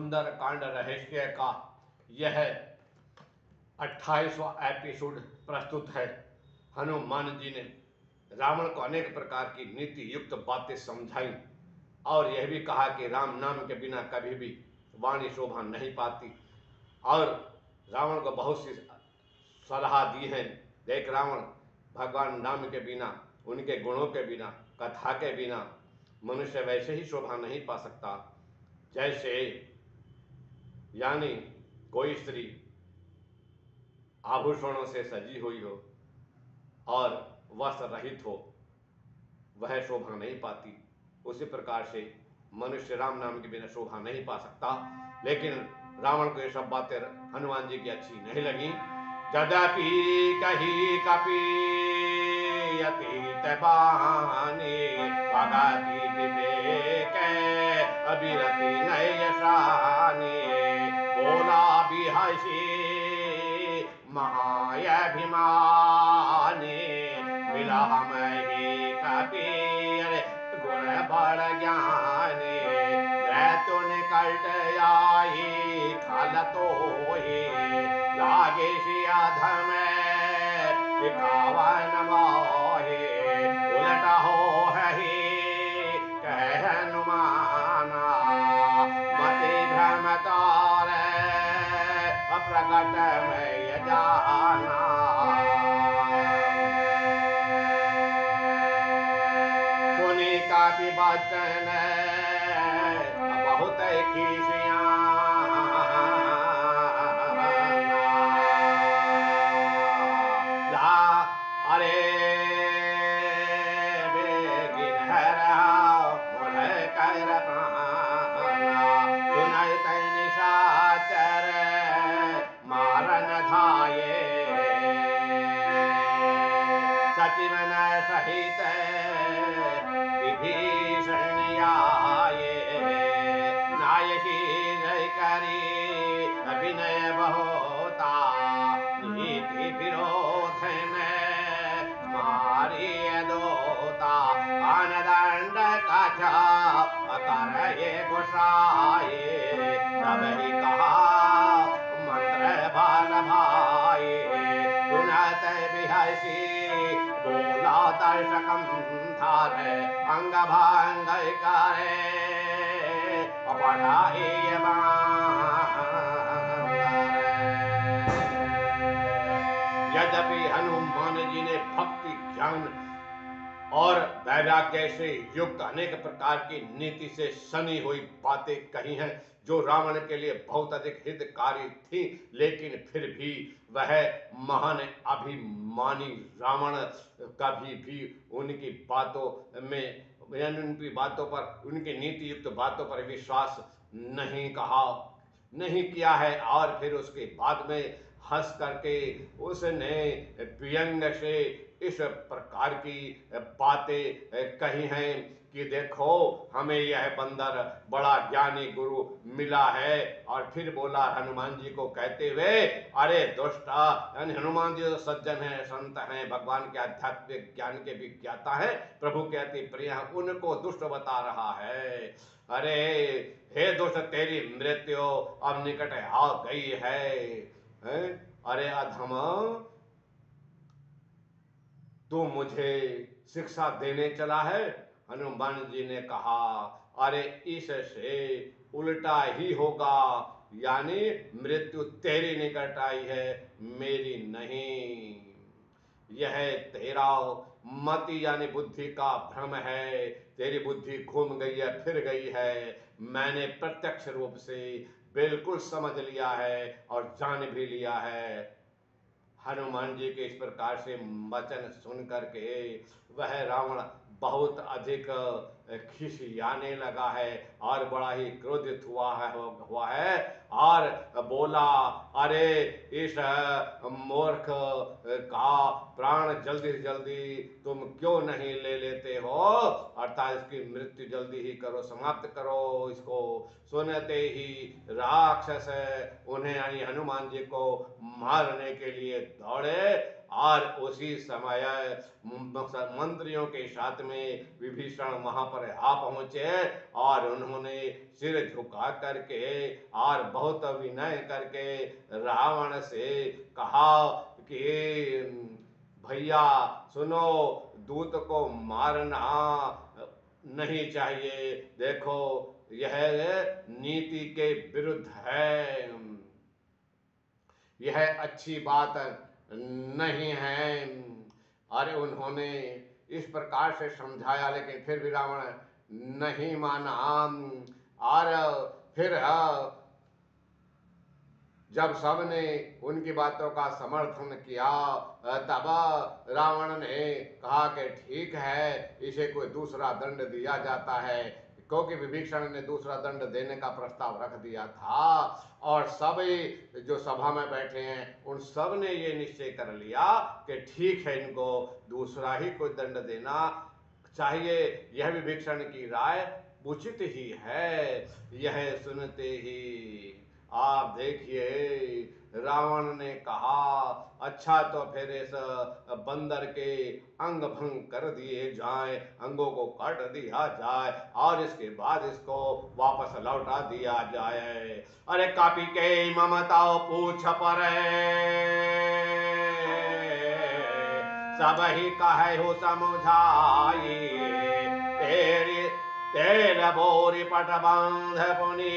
सुंदर कांड रहस्य का यह 28वां एपिसोड प्रस्तुत है। हनुमान जी ने रावण को अनेक प्रकार की नीति युक्त बातें समझाई और यह भी कहा कि राम नाम के बिना कभी भी वाणी शोभा नहीं पाती, और रावण को बहुत सी सलाह दी है। देख रावण, भगवान नाम के बिना, उनके गुणों के बिना, कथा के बिना मनुष्य वैसे ही शोभा नहीं पा सकता जैसे यानी कोई स्त्री आभूषणों से सजी हुई हो और वस्त्र रहित हो, वह शोभा नहीं पाती। उसी प्रकार से मनुष्य राम नाम के बिना शोभा नहीं पा सकता। लेकिन रावण को ये सब बातें हनुमान जी की अच्छी नहीं लगी। यद्यपि कही कपि अतीत बानी, भगति विवेक अविरति नय शानी, बोला बिहसी महायभिमानी, मिला मही कपि गुण बड़ ज्ञानी, तो निकट आई खल तोहि, लागे सियाधम सिखावन मोहि, उलटा हो ही कह हनुमाना, मति भ्रम तारे अप्रगट में जाना। सुनी काफी बचन बहुत खीसियां, अरे बेगिन हरा मुढ़ कर प्राणा, सुनय तै निशाचर मारन धाये, सचिवन सहित विभीषण आये, नायकी जय करी अभिनय बहुता, नीति विरोध में मारी दोता, आनदंड कथा कर ये गुसाए, तब ही कहा मंत्र बाल भाई, सुनत बिहसी बोला दर्शकम धारे, अंग भंग करे बढ़ाए यद्यपि हनुमान जी ने भक्ति, ज्ञान और वैराग्य से युक्त अनेक प्रकार की नीति से सनी हुई बातें कही हैं जो रावण के लिए बहुत अधिक हितकारी थी, लेकिन फिर भी वह महान अभिमानी रावण कभी भी उनकी बातों में, उनकी बातों पर, उनकी नीति युक्त बातों पर विश्वास नहीं किया है। और फिर उसके बाद में हंस करके उसने व्यंग से इस प्रकार की बातें कही हैं कि देखो, हमें यह बंदर बड़ा ज्ञानी गुरु मिला है। और फिर बोला हनुमान जी को कहते हुए, अरे दुष्टा, हनुमान जी तो सज्जन हैं, संत हैं, भगवान के आध्यात्मिक ज्ञान के भी ज्ञाता हैं, प्रभु के अति प्रिय हैं, उनको दुष्ट बता रहा है। अरे हे दुष्ट, तेरी मृत्यु अब निकट आ गई है। अरे अधम, तू मुझे शिक्षा देने चला है? हनुमान जी ने कहा, अरे इससे उल्टा ही होगा, यानी मृत्यु तेरी निकट आई है, मेरी नहीं। यह तेरा मति यानी बुद्धि का भ्रम है, तेरी बुद्धि घूम गई है, फिर गई है। मैंने प्रत्यक्ष रूप से बिल्कुल समझ लिया है और जान भी लिया है। हनुमान जी के इस प्रकार से वचन सुन करके वह रावण बहुत अधिक खिसियाने लगा है और बड़ा ही क्रोधित हुआ है और बोला, अरे इस मूर्ख का प्राण जल्दी से जल्दी तुम क्यों नहीं ले लेते हो, अर्थात इसकी मृत्यु जल्दी ही करो, समाप्त करो इसको। सुनते ही राक्षस उन्हें यानी हनुमान जी को मारने के लिए दौड़े और उसी समय मंत्रियों के साथ में विभीषण वहां पर आ पहुंचे और उन्होंने सिर झुका करके और बहुत विनय करके रावण से कहा कि भैया सुनो, दूत को मारना नहीं चाहिए, देखो यह नीति के विरुद्ध है, यह अच्छी बात नहीं है। अरे उन्होंने इस प्रकार से समझाया, लेकिन फिर भी रावण नहीं माना। और फिर जब सबने उनकी बातों का समर्थन किया, तब रावण ने कहा कि ठीक है, इसे कोई दूसरा दंड दिया जाता है, क्योंकि विभीषण ने दूसरा दंड देने का प्रस्ताव रख दिया था। और सभी जो सभा में बैठे हैं उन सब ने ये निश्चय कर लिया कि ठीक है, इनको दूसरा ही कोई दंड देना चाहिए। यह विभीषण की राय उचित ही है। यह सुनते ही आप देखिए, रावण ने कहा अच्छा तो फिर इस बंदर के अंग भंग कर दिए जाए, अंगों को काट दिया जाए और इसके बाद इसको वापस लौटा दिया जाए। अरे कापी के ममता पूछ पर सब ही कहे हो समझाई, तेरी तेरे बोरी पट बंध पुनी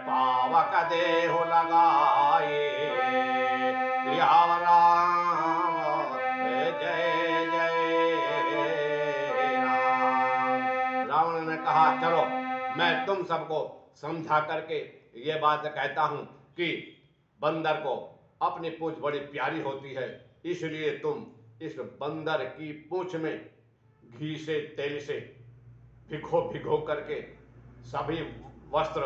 पावक देह लगाए। राम जय जय राम। रावण ने कहा चलो मैं तुम सबको समझा करके ये बात कहता हूं कि बंदर को अपनी पूंछ बड़ी प्यारी होती है, इसलिए तुम इस बंदर की पूंछ में घी से तेल से भिगो भिगो करके सभी वस्त्र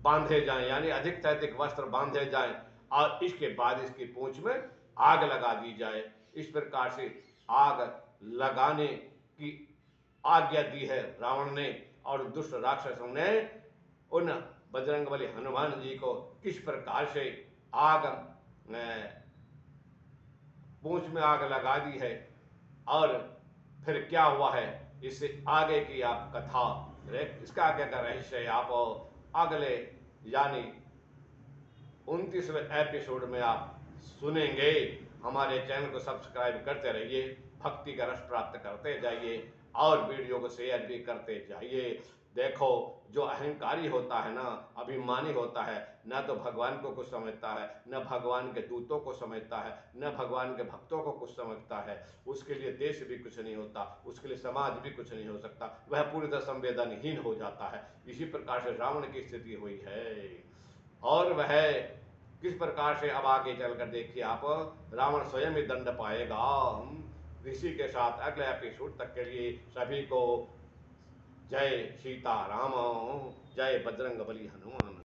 बांधे जाएं, यानी अधिक से अधिक वस्त्र बांधे जाएं और इसके बाद इसकी पूंछ में आग लगा दी जाए। इस प्रकार से आग लगाने की आज्ञा दी है रावण ने। और दुष्ट राक्षसों ने उन बजरंगबली हनुमान जी को किस प्रकार से आग पूंछ में आग लगा दी है और फिर क्या हुआ है, इससे आगे की आप कथा, इसका आगे का रहस्य आप अगले यानी 29वें एपिसोड में आप सुनेंगे। हमारे चैनल को सब्सक्राइब करते रहिए, भक्ति का रस प्राप्त करते जाइए और वीडियो को शेयर भी करते जाइए। देखो जो अहंकारी होता है ना, अभिमानी होता है, न तो भगवान को कुछ समझता है, न भगवान के दूतों को समझता है, न भगवान के भक्तों को कुछ समझता है, उसके लिए देश भी कुछ नहीं होता, उसके लिए समाज भी कुछ नहीं हो सकता, वह पूरी तरह संवेदनहीन हो जाता है। इसी प्रकार से रावण की स्थिति हुई है और वह किस प्रकार से अब आगे चलकर देखिए आप, रावण स्वयं ही दंड पाएगा। इसी के साथ अगले एपिसोड तक के लिए सभी को जय सीता राम, जय बजरंगबली हनुमान।